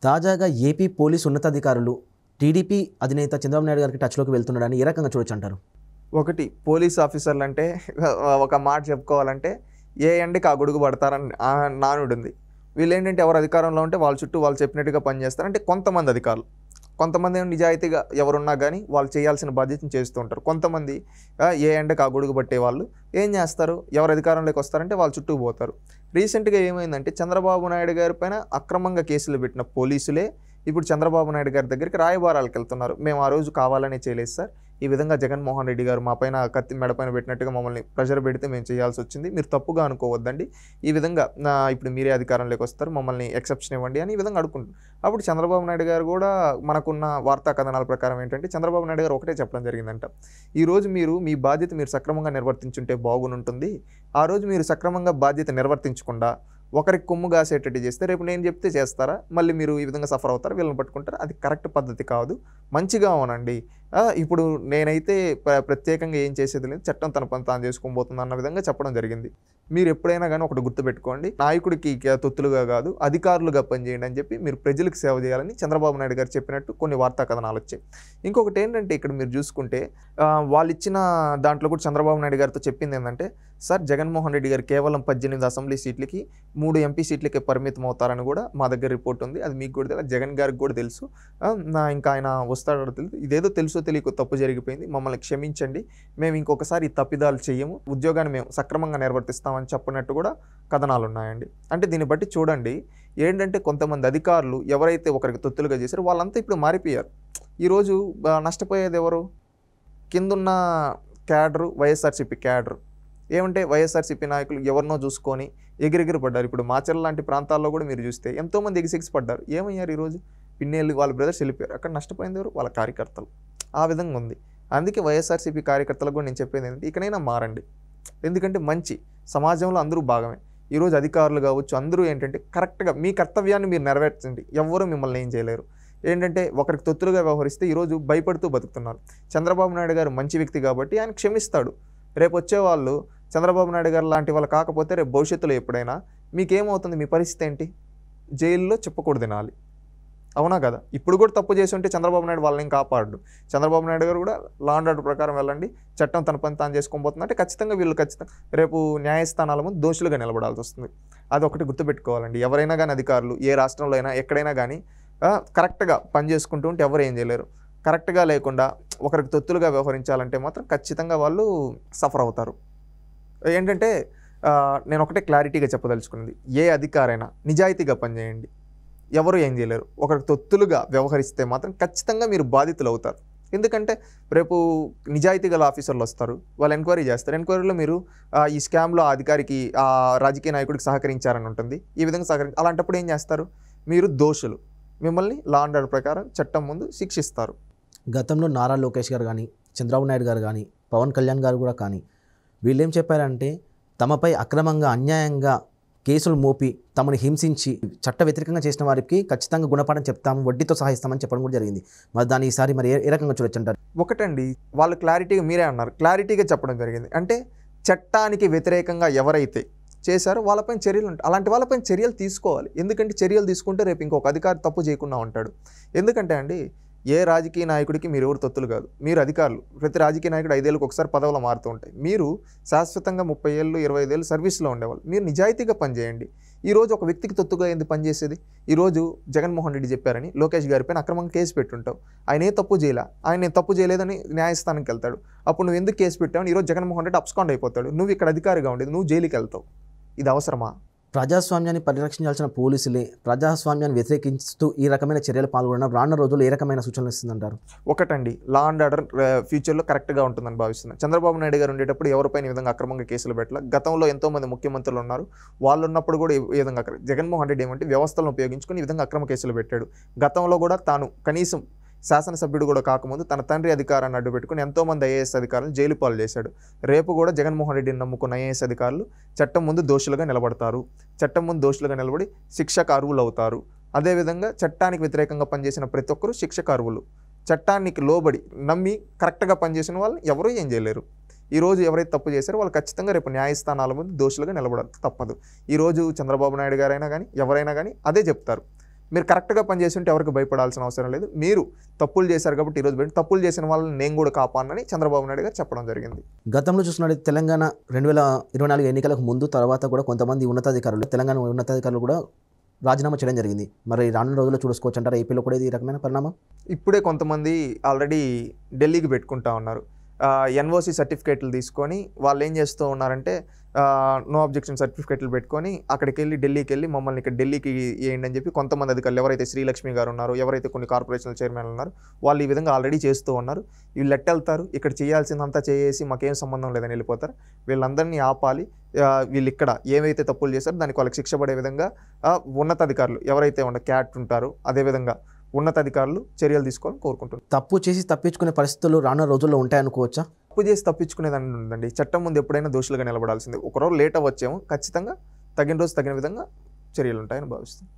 తాజాగా AP police ఉన్నతాధికారులు TDP అధినేత చంద్రబాబు నాయుడు గారికి టచ్లోకి వెళ్తున్నాడని ఏ రకంగా చూడొచ్చు అంటారు? ఒకటి పోలీస్ ఆఫీసర్లు అంటే ఒక మాట చెప్పుకోవాలంటే ఏ ఎండకి ఆ గొడుగు పడతారని నానుడు ఉంది. వీళ్ళు ఏంటంటే ఎవరు అధికారంలో ఉంటే వాళ్ళ చుట్టూ వాళ్ళు చెప్పినట్టుగా పనిచేస్తారు. అంటే కొంతమంది అధికారులు, కొంతమంది నిజాయితీగా ఎవరున్నా కానీ వాళ్ళు చేయాల్సిన బాధ్యతను చేస్తూ ఉంటారు. కొంతమంది ఏ ఎండకి ఆ గొడుగు పట్టే వాళ్ళు ఏం చేస్తారు, ఎవరు అధికారంలోకి వస్తారంటే వాళ్ళ చుట్టూ పోతారు. రీసెంట్గా ఏమైందంటే చంద్రబాబు నాయుడు గారి పైన అక్రమంగా కేసులు పెట్టిన పోలీసులే ఇప్పుడు చంద్రబాబు నాయుడు గారి దగ్గరికి రాయబారాలకు వెళ్తున్నారు. మేము ఆ రోజు కావాలనే చేయలేదు సార్, ఈ విధంగా జగన్మోహన్ రెడ్డి గారు మా పైన కత్తి మెడపైన పెట్టినట్టుగా మమ్మల్ని ప్రెషర్ పెడితే మేము చేయాల్సి వచ్చింది, మీరు తప్పుగా అనుకోవద్దండి, ఈ విధంగా ఇప్పుడు మీరే అధికారంలోకి వస్తారు, మమ్మల్ని ఎక్సెప్షన్ ఇవ్వండి అని ఈ విధంగా అడుగుకుంటారు. అప్పుడు చంద్రబాబు నాయుడు గారు కూడా మనకున్న వార్తా కథనాల ప్రకారం ఏంటంటే చంద్రబాబు నాయుడు గారు ఒకటే చెప్పడం జరిగిందంట, ఈరోజు మీరు మీ బాధ్యత మీరు సక్రమంగా నిర్వర్తించుంటే బాగుంటుంది, ఆ రోజు మీరు సక్రమంగా బాధ్యత నిర్వర్తించకుండా ఒకరికి కొమ్ము కాసేటట్టు చేస్తే రేపు నేను చెప్తే చేస్తారా, మళ్ళీ మీరు ఈ విధంగా సఫర్ అవుతారు, వీళ్ళని పట్టుకుంటారు, అది కరెక్ట్ పద్ధతి కాదు, మంచిగా అవునండి. ఇప్పుడు నేనైతే ప్రత్యేకంగా ఏం చేసేది లేదు, చట్టం తన పని తాను చేసుకోబోతుంది అన్న విధంగా చెప్పడం జరిగింది. మీరు ఎప్పుడైనా కానీ ఒకటి గుర్తుపెట్టుకోండి, నాయకుడికి తొత్తులుగా కాదు అధికారులుగా పనిచేయండి అని చెప్పి మీరు ప్రజలకు సేవ చేయాలని చంద్రబాబు నాయుడు గారు చెప్పినట్టు కొన్ని వార్తా కథనాలు వచ్చాయి. ఇంకొకటి ఏంటంటే ఇక్కడ మీరు చూసుకుంటే వాళ్ళు ఇచ్చిన దాంట్లో కూడా చంద్రబాబు నాయుడు గారితో చెప్పింది ఏంటంటే, సార్ జగన్మోహన్ రెడ్డి గారు కేవలం 18 అసెంబ్లీ సీట్లకి 3 ఎంపీ సీట్లకే పరిమితం అవుతారని కూడా మా దగ్గర రిపోర్ట్ ఉంది, అది మీకు కూడా తెలుసు, జగన్ గారికి కూడా తెలుసు, ఇంకా ఆయన వస్తాడో తెలుసు, ఇదేదో తెలుసో తెలియక తప్పు జరిగిపోయింది, మమ్మల్ని క్షమించండి, మేము ఇంకొకసారి ఈ తప్పిదాలు చేయము, ఉద్యోగాన్ని మేము సక్రమంగా నిర్వర్తిస్తామని చెప్పినట్టు కూడా కథనాలు ఉన్నాయండి. అంటే దీన్ని బట్టి చూడండి ఏంటంటే కొంతమంది అధికారులు ఎవరైతే ఒకరికి తొత్తులుగా చేశారో వాళ్ళంతా ఇప్పుడు మారిపోయారు. ఈరోజు నష్టపోయేది ఎవరు? కిందున్న క్యాడరు, వైఎస్ఆర్సీపీ క్యాడరు. ఏమంటే వైఎస్ఆర్సీపీ నాయకులు ఎవరినో చూసుకొని ఎగిరెగిరి పడ్డారు. ఇప్పుడు మాచర్ల లాంటి ప్రాంతాల్లో కూడా మీరు చూస్తే ఎంతోమంది ఎగిసెగిసి పడ్డారు. ఏమయ్యారు? ఈరోజు పిన్నేళ్ళు వాళ్ళ బ్రదర్స్ వెళ్ళిపోయారు. అక్కడ నష్టపోయింది ఎవరు? వాళ్ళ కార్యకర్తలు. ఆ విధంగా ఉంది. అందుకే వైఎస్ఆర్సీపీ కార్యకర్తలకు కూడా నేను చెప్పేది ఏంటంటే ఇకనైనా మారండి. ఎందుకంటే మంచి సమాజంలో అందరూ భాగమే. ఈరోజు అధికారులు కావచ్చు అందరూ ఏంటంటే కరెక్ట్గా మీ కర్తవ్యాన్ని మీరు నెరవేర్చండి, ఎవ్వరూ మిమ్మల్ని ఏం చేయలేరు. ఏంటంటే ఒకరికి తొత్తులుగా వ్యవహరిస్తే ఈరోజు భయపడుతూ బతుకుతున్నారు. చంద్రబాబు నాయుడు గారు మంచి వ్యక్తి కాబట్టి ఆయన క్షమిస్తాడు. రేపు వచ్చేవాళ్ళు చంద్రబాబు నాయుడు గారు లాంటి వాళ్ళు కాకపోతే రేపు భవిష్యత్తులో ఎప్పుడైనా మీకేమవుతుంది? మీ పరిస్థితి ఏంటి? జైల్లో చెప్పకూడదు తినాలి, అవునా కదా? ఇప్పుడు కూడా తప్పు చేసి ఉంటే చంద్రబాబు నాయుడు వాళ్ళని కాపాడు. చంద్రబాబు నాయుడు గారు కూడా లా అండ్ ఆర్డర్ ప్రకారం వెళ్ళండి, చట్టం తన పని తాను చేసుకోబోతుంది అంటే ఖచ్చితంగా వీళ్ళు రేపు న్యాయస్థానాల ముందు దోషులుగా నిలబడాల్సి వస్తుంది. అదొకటి గుర్తుపెట్టుకోవాలండి. ఎవరైనా కానీ అధికారులు ఏ రాష్ట్రంలో అయినా ఎక్కడైనా కానీ కరెక్ట్గా పని చేసుకుంటూ ఉంటే ఎవరు ఏం చేయలేరు. కరెక్ట్గా లేకుండా ఒకరికి తొత్తులుగా వ్యవహరించాలంటే మాత్రం ఖచ్చితంగా వాళ్ళు సఫర్ అవుతారు. ఏంటంటే నేను ఒకటే క్లారిటీగా చెప్పదలుచుకున్నది, ఏ అధికారైనా నిజాయితీగా పనిచేయండి, ఎవరు ఏం చేయలేరు. ఒకరికి తొత్తులుగా వ్యవహరిస్తే మాత్రం ఖచ్చితంగా మీరు బాధితులు అవుతారు. ఎందుకంటే రేపు నిజాయితీ గల ఆఫీసర్లు వస్తారు, వాళ్ళు ఎంక్వైరీ చేస్తారు. ఎంక్వైరీలో మీరు ఈ స్కామ్లో ఆ అధికారికి ఆ రాజకీయ నాయకుడికి సహకరించారని ఉంటుంది. ఈ విధంగా అలాంటప్పుడు ఏం చేస్తారు? మీరు దోషులు, మిమ్మల్ని లా అండ్ ఆర్డర్ ప్రకారం చట్టం ముందు శిక్షిస్తారు. గతంలో నారా లోకేష్ గారు కానీ, చంద్రబాబు నాయుడు గారు కానీ, పవన్ కళ్యాణ్ గారు కూడా కానీ వీళ్ళేం చెప్పారంటే తమపై అక్రమంగా అన్యాయంగా కేసులు మోపి తమను హింసించి చట్ట వ్యతిరేకంగా చేసిన వారికి ఖచ్చితంగా గుణపాఠం చెప్తాము, వడ్డీతో సహాయిస్తామని చెప్పడం కూడా జరిగింది. మరి దాన్ని ఈసారి మరి ఏ రకంగా చూడొచ్చు అంటారు? ఒకటండి, వాళ్ళు క్లారిటీగా మీరే అన్నారు, క్లారిటీగా చెప్పడం జరిగింది. అంటే చట్టానికి వ్యతిరేకంగా ఎవరైతే చేశారో వాళ్ళపైన చర్యలు ఉంటాయి. అలాంటి వాళ్ళపైన చర్యలు తీసుకోవాలి. ఎందుకంటే చర్యలు తీసుకుంటే రేపు ఇంకొక అధికారి తప్పు చేయకుండా ఉంటాడు. ఎందుకంటే అండి ఏ రాజకీయ నాయకుడికి మీరు ఎవరు తొత్తులు కాదు, మీరు అధికారులు. ప్రతి రాజకీయ నాయకుడు 5 ఏళ్ళకి ఒకసారి పదవులు మారుతూ ఉంటాయి. మీరు శాశ్వతంగా 30 ఏళ్ళు 25 ఏళ్ళు సర్వీస్లో ఉండేవాళ్ళు. మీరు నిజాయితీగా పనిచేయండి. ఈరోజు ఒక వ్యక్తికి తొత్తుగా ఏంది పనిచేసేది? ఈరోజు జగన్మోహన్ రెడ్డి చెప్పారని లోకేష్ గారిపైన అక్రమంగా కేసు పెట్టుంటావు, ఆయన ఏ తప్పు చేయలే, ఆయన నేను తప్పు చేయలేదని న్యాయస్థానానికి వెళ్తాడు. అప్పుడు నువ్వు ఎందుకు కేసు పెట్టావు? ఈరోజు జగన్మోహన్ రెడ్డి అబ్స్కాండ్ అయిపోతాడు. నువ్వు ఇక్కడ అధికారిగా ఉండేది, నువ్వు జైలుకి వెళ్తావు. ఇది అవసరమా? ప్రజాస్వామ్యాన్ని పరిరక్షించాల్సిన పోలీసులే ప్రజాస్వామ్యాన్ని వ్యతిరేకిస్తూ ఈ రకమైన చర్యలు పాల్గొనడం రానున్న రోజుల్లో ఏ రకమైన సూచనలు ఇస్తుందంటారు? ఒకటండి, లా అండ్ ఆర్డర్ ఫ్యూచర్లో కరెక్ట్గా ఉంటుందని భావిస్తున్నాను. చంద్రబాబు నాయుడు గారు ఉండేటప్పుడు ఎవరిపైన ఈ విధంగా అక్రమంగా కేసులు పెట్టాల. గతంలో ఎంతోమంది ముఖ్యమంత్రులు ఉన్నారు, వాళ్ళు ఉన్నప్పుడు కూడా ఈ విధంగా జగన్మోహన్ రెడ్డి ఏమంటే వ్యవస్థలను ఉపయోగించుకొని ఈ విధంగా అక్రమ కేసులు పెట్టాడు. గతంలో కూడా తాను కనీసం శాసనసభ్యుడు కూడా కాకముందు తన తండ్రి అధికారాన్ని అడ్డుపెట్టుకుని ఎంతోమంది ఐఏఎస్ అధికారులను జైలు పాలు చేశాడు. రేపు కూడా జగన్మోహన్ రెడ్డిని నమ్ముకున్న ఐఏఎస్ అధికారులు చట్టం ముందు దోషులుగా నిలబడతారు. చట్టం ముందు దోషులుగా నిలబడి శిక్షకు అర్హులు అవుతారు. అదేవిధంగా చట్టానికి వ్యతిరేకంగా పనిచేసిన ప్రతి ఒక్కరూ శిక్షకు అర్హులు. చట్టానికి లోబడి నమ్మి కరెక్ట్గా పనిచేసిన వాళ్ళు ఎవరూ ఏం చేయలేరు. ఈరోజు ఎవరైతే తప్పు చేశారో వాళ్ళు ఖచ్చితంగా రేపు న్యాయస్థానాల ముందు దోషులుగా నిలబడాలి, తప్పదు. ఈరోజు చంద్రబాబు నాయుడు గారైనా కానీ ఎవరైనా కానీ అదే చెప్తారు. మీరు కరెక్ట్గా పనిచేసి ఉంటే ఎవరికి భయపడాల్సిన అవసరం లేదు. మీరు తప్పులు చేశారు కాబట్టి ఈరోజు బయట తప్పులు చేసిన వాళ్ళని నేను కూడా కాపాడనని చంద్రబాబు నాయుడు గారు చెప్పడం జరిగింది. గతంలో చూసినట్లయితే తెలంగాణ 2024 ఎన్నికలకు ముందు తర్వాత కూడా కొంతమంది ఉన్నతాధికారులు తెలంగాణ ఉన్నతాధికారులు కూడా రాజీనామా చేయడం జరిగింది. మరి రానున్న రోజుల్లో చూసుకోవచ్చు అంటారా ఏపీలో కూడా ఇది ఈ రకమైన పరిణామం? ఇప్పుడే కొంతమంది ఆల్రెడీ ఢిల్లీకి పెట్టుకుంటా ఉన్నారు. ఎన్ఓసి సర్టిఫికేట్లు తీసుకొని వాళ్ళు ఏం చేస్తూ ఉన్నారంటే నో అబ్జెక్షన్ సర్టిఫికేట్లు పెట్టుకొని అక్కడికి వెళ్ళి ఢిల్లీకి వెళ్ళి మమ్మల్ని ఇక్కడ ఢిల్లీకి వేయండి అని చెప్పి కొంతమంది అధికారులు ఎవరైతే శ్రీలక్ష్మి గారు ఉన్నారో, ఎవరైతే కొన్ని కార్పొరేషనల్ చైర్మన్లు ఉన్నారో వాళ్ళు ఈ విధంగా ఆల్రెడీ చేస్తూ ఉన్నారు. వీళ్ళు ఎట్టెళ్తారు, ఇక్కడ చేయాల్సిందంతా చేసి మాకేం సంబంధం లేదని వెళ్ళిపోతారు. వీళ్ళందరినీ ఆపాలి. వీళ్ళు ఇక్కడ ఏవైతే తప్పులు చేశారో దానికి వాళ్ళకి శిక్ష పడే విధంగా ఉన్నతాధికారులు ఎవరైతే క్యాట్ ఉంటారో అదేవిధంగా ఉన్నతాధికారులు చర్యలు తీసుకోవాలని కోరుకుంటున్నారు. తప్పు చేసి తప్పించుకునే పరిస్థితులు రానున్న రోజుల్లో ఉంటాయనుకోవచ్చా? తప్పు చేసి తప్పించుకునేదాన్ని ఉందండి. చట్టం ముందు ఎప్పుడైనా దోషులుగా నిలబడాల్సిందే. ఒకరోజు లేట్ అవ్వచ్చేమో, ఖచ్చితంగా తగిన రోజు తగిన విధంగా చర్యలు ఉంటాయని భావిస్తాను.